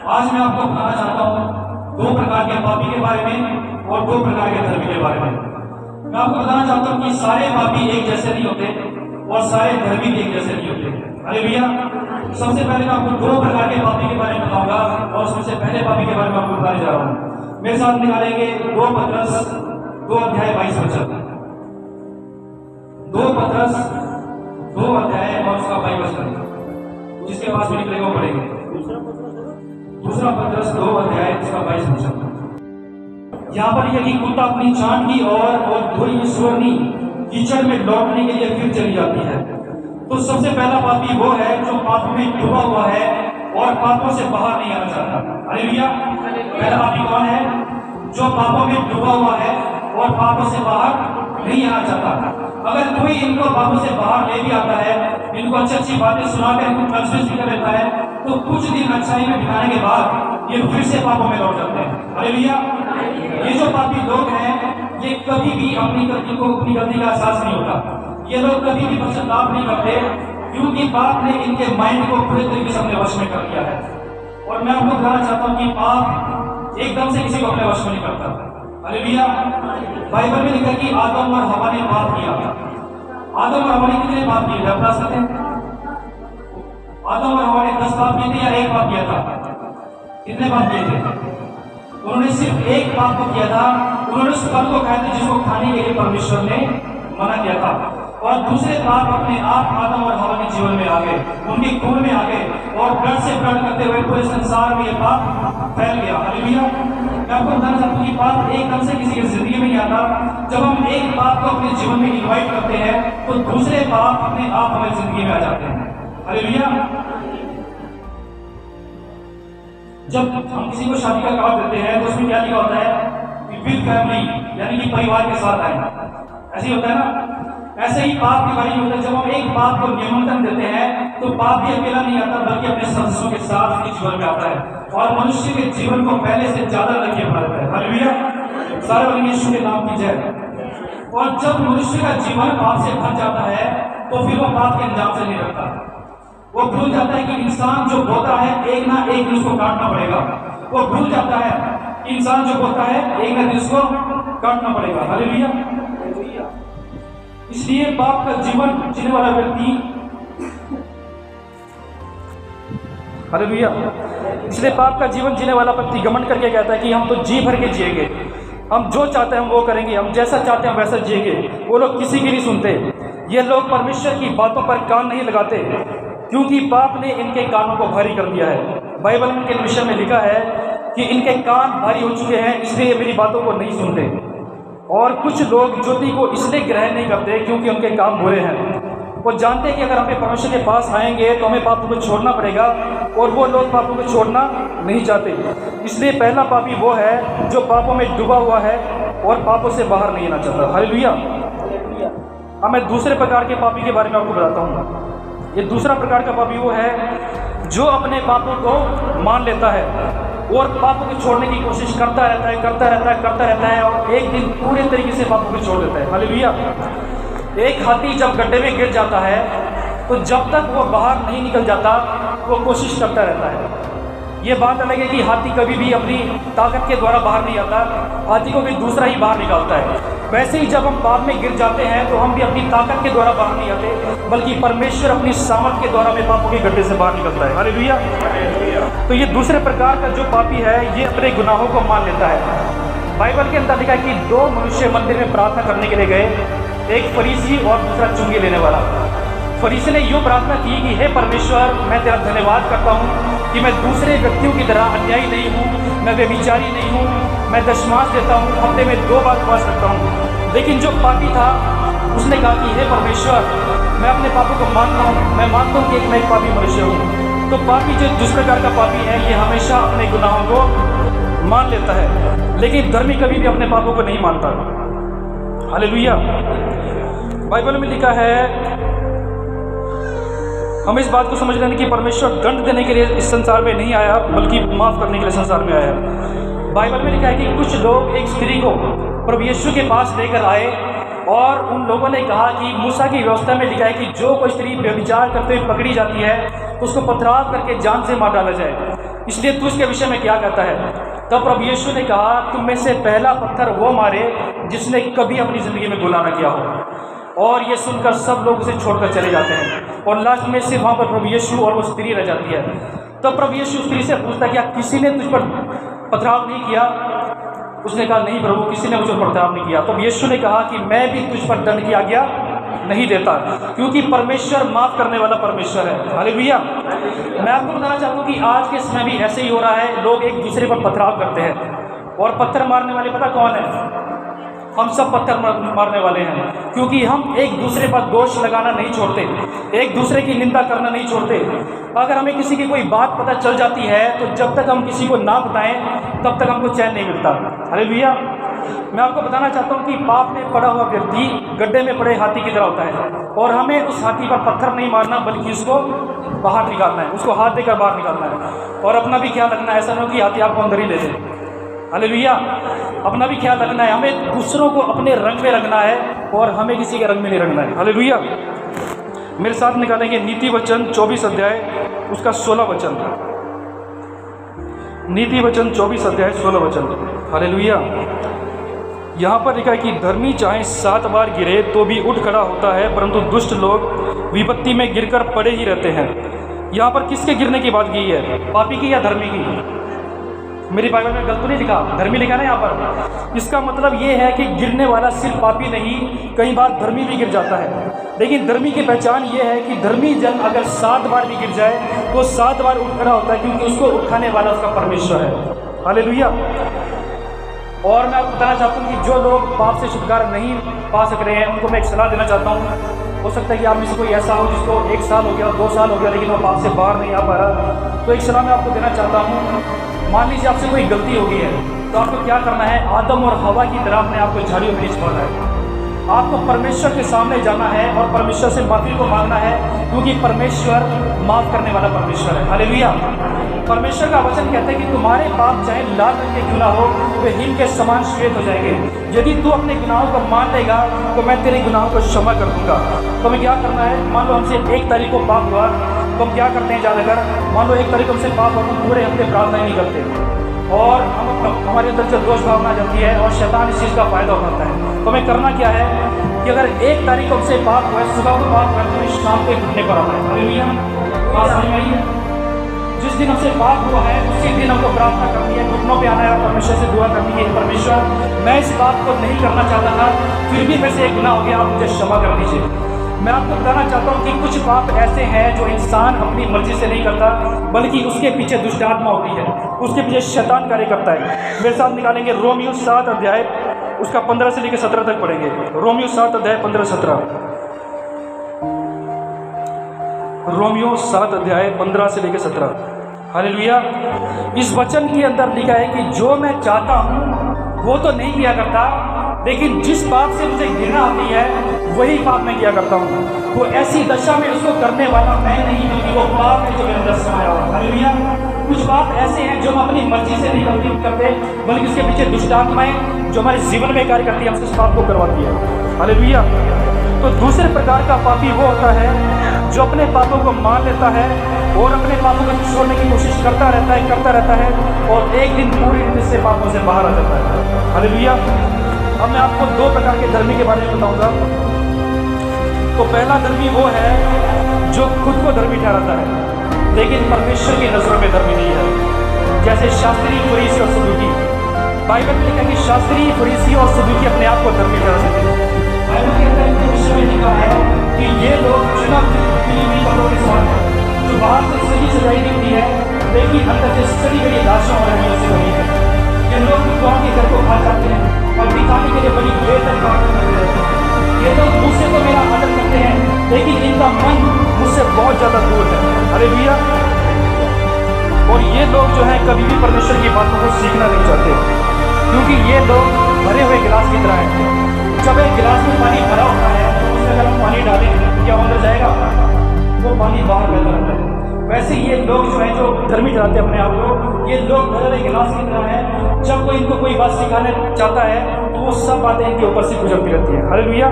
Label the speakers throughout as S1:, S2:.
S1: आज मैं आपको बताना चाहता हूँ 2 प्रकार के पापी के बारे में और 2 प्रकार के धर्मी के बारे में। मैं आपको बताना चाहता हूँ कि सारे पापी एक जैसे नहीं होते और सारे धर्मी भी एक जैसे नहीं होते। अरे भैया, सबसे पहले मैं आपको 2 प्रकार के पापी के बारे में बताऊंगा और सबसे पहले पापी के बारे में आपको बताने जा रहा हूँ। मेरे साथ निकालेंगे 2 पतरस 2 अध्याय 22 वचन। 2 पतरस 2 अध्याय और उसका 22 वचन, जिसके पास में निकलेगा वो पढ़ेंगे। दूसरा पतरस 2 अध्याय उसका 22 वचन। यहाँ पर यह कि कुत्ता अपनी चांद की और धोई स्वरनी कीचड़ में लौटने के लिए फिर चली जाती है। तो सबसे पहला पापी वो है जो पाप में डूबा हुआ है और पापों से बाहर नहीं आना चाहता। अरे भैया, पहला पापी कौन है? जो पापों में डूबा हुआ है और पापों से बाहर नहीं आना चाहता। अगर कोई इनको पापों से बाहर ले भी आता है, इनको अच्छी अच्छी बातें सुनाकर इनको कन्फ्यूज भी कर लेता है, तो कुछ दिन अच्छाई में बिताने के बाद ये फिर से पापों में लौट जाते हैं। अरे भैया, ये जो पापी लोग हैं ये कभी भी अपनी गलती का एहसास नहीं होता। ये लोग कभी भी पश्चाताप नहीं करते, क्योंकि पाप ने इनके माइंड को पूरे तरीके से अपने वश में कर लिया है। और मैं आपको बताना चाहता हूँ कि पाप एकदम से किसी को अपने वश में नहीं करता। अरे भैया, बाइबल में लिखा कि आदम और हवा ने पाप किया। आदम और हवा ने कितने पाप किए थे आप बता सकते हैं? आदम और हवा ने 10 पाप किए थे या 1 पाप किया था? कितने पाप किए थे? उन्होंने सिर्फ 1 पाप को किया था। उन्होंने उस फल को खाया था जिसको खाने के लिए परमेश्वर ने मना किया था। और दूसरे पाप अपने आप आदम और हवा के जीवन में आ गए, उनके खून में आ गए और ब्लड से ब्लड करते हुए पूरे संसार में ये पाप फैल गया। हालेलुया। मैं आपको बताना चाहता हूँ कि पाप एकदम से किसी की जिंदगी में नहीं आता। जब हम एक पाप को अपने जीवन में इन्वाइट करते हैं तो दूसरे पाप अपने आप हमारी जिंदगी में आ जाते हैं। हालेलुया। जब हम किसी को शादी का कार्ड देते हैं तो उसमें क्या लिखा होता है कि विद फैमिली, यानी कि परिवार के साथ आए। ऐसे ही होता है ना? ऐसे ही पाप के बारे में होता है। जब हम एक पाप को निमंत्रण देते हैं तो पाप भी अकेला नहीं आता, बल्कि अपने सदस्यों के साथ उसके जीवन में आता है और मनुष्य के जीवन को पहले से ज्यादा लक्ष्य बनाता है। हालेलुया। सारे बोलेंगे यीशु के नाम की जय। और जब मनुष्य का जीवन पाप से भर जाता है तो फिर वो पाप के अंजाम से नहीं रखता। वो भूल जाता है कि इंसान जो बोता है एक ना एक दिन उसको काटना पड़ेगा। वो भूल जाता है कि इंसान जो बोता है एक ना दिन उसको काटना पड़ेगा। हालेलुया। इसलिए पाप का जीवन जीने वाला व्यक्ति, हालेलुया, इसलिए पाप का जीवन जीने वाला व्यक्ति घमंड करके कहता है कि हम तो जी भर के जिएंगे, हम जो चाहते हैं हम वो करेंगे, हम जैसा चाहते हैं वैसा जिएंगे। वो लोग किसी की नहीं सुनते। ये लोग परमेश्वर की बातों पर कान नहीं लगाते, क्योंकि पाप ने इनके कानों को भारी कर दिया है। बाइबल में इनके विषय में लिखा है कि इनके कान भारी हो चुके हैं, इसलिए मेरी बातों को नहीं सुनते। और कुछ लोग ज्योति को इसलिए ग्रहण नहीं करते क्योंकि उनके काम बुरे हैं। वो जानते हैं कि अगर हमें परमेश्वर के पास आएंगे तो हमें पापों को छोड़ना पड़ेगा, और वो लोग पापों को छोड़ना नहीं चाहते। इसलिए पहला पापी वो है जो पापों में डूबा हुआ है और पापों से बाहर नहीं आना चाहता। हालेलुया। अब मैं दूसरे प्रकार के पापी के बारे में आपको बताता हूँ। ये दूसरा प्रकार का पापी वो है जो अपने पापों को मान लेता है और पापों को छोड़ने की कोशिश करता रहता है और एक दिन पूरे तरीके से पापों को छोड़ देता है। हालेलुया। एक हाथी जब गड्ढे में गिर जाता है तो जब तक वो बाहर नहीं निकल जाता वो कोशिश करता रहता है। ये बात अलग है कि हाथी कभी भी अपनी ताकत के द्वारा बाहर नहीं आता, हाथी को भी दूसरा ही बाहर निकालता है। वैसे ही जब हम पाप में गिर जाते हैं तो हम भी अपनी ताकत के द्वारा बाहर नहीं आते, बल्कि परमेश्वर अपनी सामर्थ के द्वारा में पापों के गड्ढे से बाहर निकलता है। हालेलुया। तो ये दूसरे प्रकार का जो पापी है ये अपने गुनाहों को मान लेता है। बाइबल के अंदर लिखा है कि 2 मनुष्य मंदिर में प्रार्थना करने के लिए गए, एक फरीसी और दूसरा चुंगी लेने वाला। फरीसी ने यूँ प्रार्थना की कि हे परमेश्वर, मैं तेरा धन्यवाद करता हूँ कि मैं दूसरे व्यक्तियों की तरह अन्यायी नहीं हूँ, मैं व्यभिचारी नहीं हूँ, मैं दशमांश देता हूँ, हफ्ते में 2 बार उपवास रखता हूँ। लेकिन जो पापी था उसने कहा कि हे परमेश्वर, मैं अपने पापों को मानता हूँ, मैं मानता हूँ कि मैं एक पापी मनुष्य हूँ। तो पापी जो जिस प्रकार का पापी है ये हमेशा अपने गुनाहों को मान लेता है, लेकिन धर्मी कभी भी अपने पापों को नहीं मानता। हालेलुया। बाइबल में लिखा है, हमें इस बात को समझ लेना कि परमेश्वर दंड देने के लिए इस संसार में नहीं आया, बल्कि माफ़ करने के लिए संसार में आया। बाइबल में लिखा है कि कुछ लोग एक स्त्री को प्रभु यीशु के पास लेकर आए और उन लोगों ने कहा कि मूसा की व्यवस्था में लिखा है कि जो कोई स्त्री व्यभिचार करते हुए पकड़ी जाती है तो उसको पथराव करके जान से मार डाला जाए। इसलिए तू इसके विषय में क्या कहता है? तब प्रभु यीशु ने कहा, तुम में से पहला पत्थर वो मारे जिसने कभी अपनी ज़िंदगी में गुनाह न किया हो। और ये सुनकर सब लोग उसे छोड़कर चले जाते हैं और लास्ट में सिर्फ वहाँ पर प्रभु यीशु और वो स्त्री रह जाती है। तब प्रभु यीशु स्त्री से पूछता, क्या किसी ने तुझ पर पथराव नहीं किया? उसने कहा, नहीं प्रभु, किसी ने मुझ पर पथराव नहीं किया। तब यीशु ने कहा कि मैं भी तुझ पर दंड की आज्ञा नहीं देता, क्योंकि परमेश्वर माफ़ करने वाला परमेश्वर है। हालेलुया। मैं आपको बताना चाहता हूँ कि आज के समय भी ऐसे ही हो रहा है। लोग एक दूसरे पर पथराव करते हैं और पत्थर मारने वाले पता कौन है? हम सब पत्थर मारने वाले हैं, क्योंकि हम एक दूसरे पर दोष लगाना नहीं छोड़ते, एक दूसरे की निंदा करना नहीं छोड़ते। अगर हमें किसी की कोई बात पता चल जाती है तो जब तक हम किसी को ना बताएं तब तक हमको चैन नहीं मिलता। हालेलुया। मैं आपको बताना चाहता हूँ कि पाप में पड़ा हुआ व्यक्ति गड्ढे में पड़े हाथी की तरह होता है और हमें उस हाथी पर पत्थर नहीं मारना बल्कि उसको बाहर निकालना है, उसको हाथ देकर बाहर निकालना है। और अपना भी ख्याल रखना है, ऐसा नहीं कि हाथी आपको अंदर ही ले ले। हालेलुया। अपना भी ख्याल रखना है, हमें दूसरों को अपने रंग में रखना है और हमें किसी के रंग में नहीं रखना है। हालेलुया। मेरे साथ निकालेंगे नीति वचन 24 अध्याय उसका 16 वचन। नीति वचन 24 अध्याय 16 वचन। हालेलुया। यहाँ पर लिखा है कि धर्मी चाहे 7 बार गिरे तो भी उठ खड़ा होता है, परंतु दुष्ट लोग विपत्ति में गिरकर पड़े ही रहते हैं। यहाँ पर किसके गिरने की बात की है? पापी की या धर्मी की? मेरी बाइबल में गलत तो नहीं लिखा, धर्मी लिखा ना यहाँ पर। इसका मतलब ये है कि गिरने वाला सिर्फ पापी नहीं, कई बार धर्मी भी गिर जाता है। लेकिन धर्मी की पहचान ये है कि धर्मी जन अगर 7 बार भी गिर जाए तो 7 बार उठ खड़ा होता है, क्योंकि उसको उठाने वाला उसका परमेश्वर है। हालेलुया। और मैं आपको बताना चाहता हूँ कि जो लोग पाप से छुटकारा नहीं पा सक रहे हैं उनको मैं एक सलाह देना चाहता हूँ। हो सकता है कि आप में से कोई ऐसा हो जिसको 1 साल हो गया, 2 साल हो गया, लेकिन वो पाप से बाहर नहीं आ पा रहा। तो एक सलाह मैं आपको देना चाहता हूँ। मान लीजिए आपसे कोई गलती हो गई है, तो आपको क्या करना है? आदम और हवा की तरह अपने आपको झाड़ियों में नहीं छोड़ना है। आपको परमेश्वर के सामने जाना है और परमेश्वर से माफ़ी को मांगना है, क्योंकि परमेश्वर माफ़ करने वाला परमेश्वर है। हालेलुया। परमेश्वर का वचन कहता है कि तुम्हारे पाप चाहे लाल रंग के क्यों ना हो, वे हिम के समान श्वेत हो जाएंगे। यदि तू अपने गुनाहों को मान लेगा तो मैं तेरे गुनाहों को क्षमा कर दूंगा। तो हमें क्या करना है? मान लो हमसे 1 तारीख को पाप हुआ, तो हम क्या करते हैं? ज़्यादातर मान लो 1 तारीख को हमसे पाप हुआ, तो पूरे हफ्ते प्रार्थना नहीं करते और हमारे अंदर से दोष भावना आ जाती है और शैतान इस चीज़ का फ़ायदा उठाता है। तो हमें करना क्या है कि अगर 1 तारीख को हमसे पाप हुआ है, सुबह को पाप हुआ है, तो शाम को घुटने पर आना है। हालेलुया। बात समझ में आई है? जिस दिन हमसे पाप हुआ है उसी दिन हमको प्रार्थना करनी है, घुटनों पे आना है और परमेश्वर से दुआ करनी है, परमेश्वर मैं इस बात को नहीं करना चाहता था, फिर भी मेरे से एक गुनाह हो गया, आप मुझे क्षमा कर दीजिए। मैं आपको बताना चाहता हूँ कि कुछ पाप ऐसे हैं जो इंसान अपनी मर्जी से नहीं करता, बल्कि उसके पीछे दुष्ट आत्मा होती है, उसके पीछे शैतान कार्य करता है। मेरे साथ निकालेंगे रोमियो 7 अध्याय उसका 15 से लेकर 17 तक पढ़ेंगे। रोमियो 7 अध्याय 15-17। रोमियो 7 अध्याय 15 से लेकर 17। हालेलुया। इस वचन के अंदर लिखा है कि जो मैं चाहता हूँ वो तो नहीं किया करता, लेकिन जिस पाप से मुझे घृणा आती है वही पाप मैं किया करता हूँ। तो ऐसी दशा में उसको करने वाला मैं नहीं, बल्कि वो पाप है जो मेरे अंदर समाया हुआ है। हालेलुया। कुछ पाप ऐसे हैं जो हम अपनी मर्जी से नहीं करते, बल्कि उसके पीछे दुष्ट आत्माएं जो हमारे जीवन में कार्य करती है, हमसे उस पाप को करवाती है। हालेलुया। तो दूसरे प्रकार का पापी वो होता है जो अपने पापों को मान लेता है और अपने पापों को छोड़ने की कोशिश करता रहता है और एक दिन पूरी रीति से पापों से बाहर आ जाता है। हालेलुया। अब मैं आपको 2 प्रकार के धर्मी के बारे में बताऊंगा। तो पहला धर्मी वो है जो खुद को धर्मी ठहराता है, लेकिन परमेश्वर की नज़रों में धर्मी नहीं है। जैसे शास्त्री, फरीसी और सदूकी। बाइबल में लिखा है कि शास्त्री, फरीसी और सदूकी अपने आप को धर्मी ठहराते थे। बाइबल के अंदर इनके विषय में लिखा है कि ये लोग चुनाव पदों के साथ हैं, जो बाहर से सही सजाई दिखती है, लेकिन अंदर से सड़ी गई लाशों और हड्डियों से बनी है। ये लोग विद्वान के घर को खा जाते हैं और दिखाने के लिए बड़ी देर तक प्रार्थना करते रहते हैं। ये लोग मुझसे तो मेरा आदर करते हैं, लेकिन इनका मन मुझसे बहुत ज़्यादा दूर है। हालेलुया। और ये लोग जो हैं कभी भी परमेश्वर की बातों को सीखना नहीं चाहते, क्योंकि ये लोग भरे हुए गिलास की तरह हैं। जब एक गिलास में पानी भरा होता है तो उसमें अगर हम पानी डालें तो क्या अंदर जाएगा? वो पानी बाहर बहता रहता है। वैसे ये लोग जो है, जो धर्मी ठहराते हैं अपने आप को, ये लोग भरे हुए गिलास की तरह हैं। जब कोई इनको कोई बात सिखाने चाहता है तो वो सब बातें इनके ऊपर से गुजरती रहती है। हालेलुया।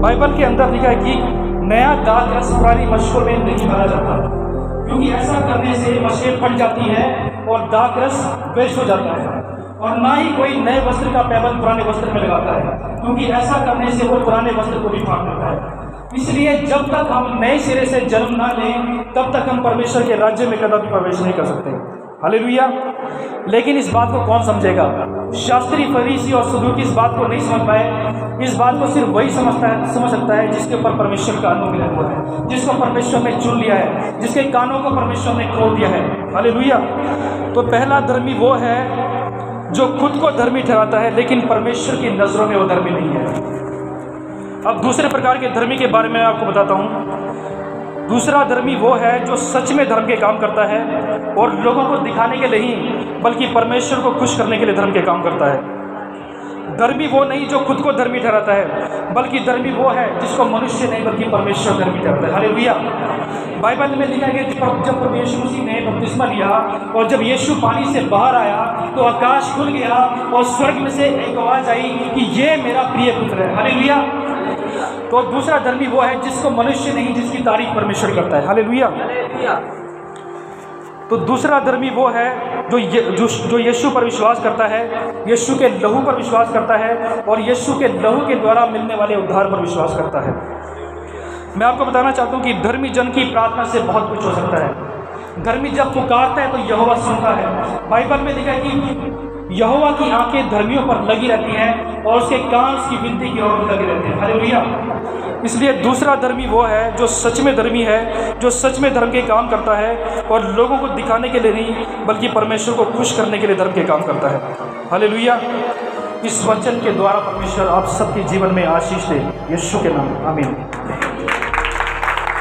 S1: बाइबल के अंदर लिखा है कि नया दाख रस पुरानी मशकों में नहीं भरा जाता, क्योंकि ऐसा करने से मशकें फट जाती है और दाग रस वेस्ट हो जाता है। और ना ही कोई नए वस्त्र का पैबंद पुराने वस्त्र में लगाता है, क्योंकि ऐसा करने से वो पुराने वस्त्र को भी फाड़ देता है। इसलिए जब तक हम नए सिरे से जन्म ना लें, तब तक हम परमेश्वर के राज्य में कदापि प्रवेश नहीं कर सकते। हालेलुया। लेकिन इस बात को कौन समझेगा? शास्त्री, फरीसी और सदूकी इस बात को नहीं समझ पाए। इस बात को सिर्फ वही समझ सकता है जिसके ऊपर परमेश्वर का अनुग्रह हुआ है, जिसको परमेश्वर ने चुन लिया है, जिसके कानों को परमेश्वर ने खोल दिया है। हालेलुया। तो पहला धर्मी वो है जो खुद को धर्मी ठहराता है, लेकिन परमेश्वर की नज़रों में वो धर्मी नहीं है। अब दूसरे प्रकार के धर्मी के बारे में आपको बताता हूँ। दूसरा धर्मी वो है जो सच में धर्म के काम करता है और लोगों को दिखाने के लिए नहीं, बल्कि परमेश्वर को खुश करने के लिए धर्म के काम करता है। धर्मी वो नहीं जो खुद को धर्मी ठहराता है, बल्कि धर्मी वो है जिसको मनुष्य नहीं बल्कि परमेश्वर धर्मी ठहराता है। हालेलुया। बाइबल में लिखा गया कि जब प्रभु यीशु मसीह ने बपतिस्मा लिया और जब यीशु पानी से बाहर आया तो आकाश खुल गया और स्वर्ग में से एक आवाज़ आई कि ये मेरा प्रिय पुत्र है। हालेलुया। तो दूसरा धर्मी वो है जिसको मनुष्य नहीं, जिसकी तारीफ परमेश्वर करता है। हालेलुया। तो दूसरा धर्मी वो है जो यीशु पर विश्वास करता है, यीशु के लहू पर विश्वास करता है और यीशु के लहू के द्वारा मिलने वाले उद्धार पर विश्वास करता है। मैं आपको बताना चाहता हूँ कि धर्मी जन की प्रार्थना से बहुत कुछ हो सकता है। धर्मी जब पुकारता है तो यहोवा सुनता है। बाइबल में लिखा है कि यहोवा की आंखें धर्मियों पर लगी रहती हैं और उसके कान उसकी विनती की ओर लगे रहते हैं। हालेलुया। इसलिए दूसरा धर्मी वो है जो सच में धर्मी है, जो सच में धर्म के काम करता है और लोगों को दिखाने के लिए नहीं, बल्कि परमेश्वर को खुश करने के लिए धर्म के काम करता है। हालेलुया। इस वचन के द्वारा परमेश्वर आप सबके जीवन में आशीष दे, यीशु के नाम, आमीन।